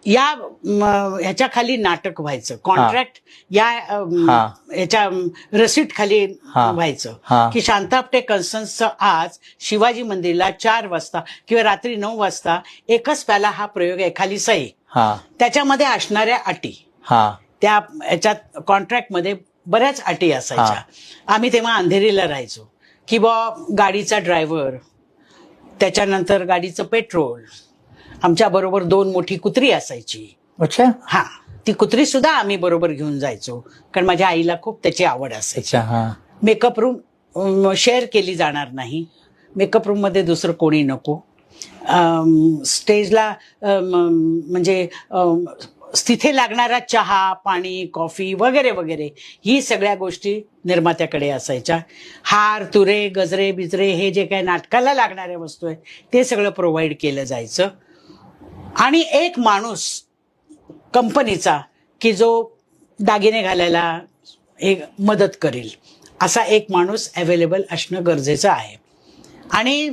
या ह्याच्या खाली नाटक व्हायचं, कॉन्ट्रॅक्ट या ह्याच्या रसीट खाली व्हायचं की शांता आपटे कन्सर्न्सचं आज शिवाजी मंदिरला 4 वाजता किंवा रात्री 9 वाजता एकच प्याला हा प्रयोग आहे, खाली सही. त्याच्यामध्ये असणाऱ्या अटी, त्या ह्याच्यात कॉन्ट्रॅक्टमध्ये बऱ्याच अटी असायच्या. आम्ही तेव्हा अंधेरीला राहायचो की गाडीचा ड्रायव्हर, त्याच्यानंतर गाडीचं पेट्रोल, आमच्या बरोबर 2 मोठी कुत्री असायची. अच्छा. ती कुत्री सुद्धा आम्ही बरोबर घेऊन जायचो, कारण माझ्या आईला खूप त्याची आवड असायची. मेकअप रूम शेअर केली जाणार नाही, मेकअप रूम मध्ये दुसरं कोणी नको, स्टेजला म्हणजे तिथे लागणारा चहा, पाणी, कॉफी वगैरे वगैरे ही सगळ्या गोष्टी निर्मात्याकडे असायच्या. हार, तुरे, गजरे बिजरे हे जे काही नाटकाला लागणाऱ्या वस्तू आहेत ते सगळं प्रोव्हाइड केलं जायचं. आणि एक माणूस कंपनीचा की जो दागिने घालायला एक मदत करेल असा एक माणूस अवेलेबल असणं गरजेचं आहे. आणि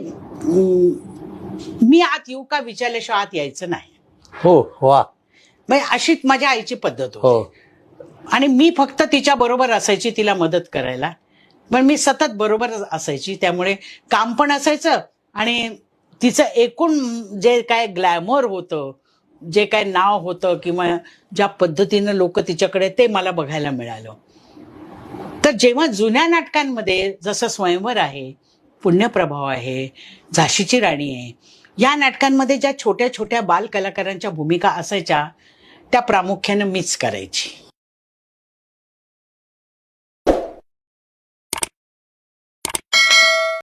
मी आत येऊ का विचारल्याशिवाय आत यायचं नाही. हो, वा. म्हणजे अशी माझ्या आईची पद्धत होती. आणि मी फक्त तिच्या बरोबर असायची तिला मदत करायला, पण मी सतत बरोबर असायची, त्यामुळे काम पण असायचं आणि तिचं एकूण जे काय ग्लॅमर होतं, जे काय नाव होतं किंवा ज्या पद्धतीनं लोक तिच्याकडे, ते मला बघायला मिळालं. तर जेव्हा जुन्या नाटकांमध्ये जसं स्वयंवर आहे, पुण्यप्रभाव आहे, झाशीची राणी आहे, या नाटकांमध्ये ज्या छोट्या छोट्या बाल कलाकारांच्या भूमिका असायच्या त्या प्रामुख्याने मीच करायची.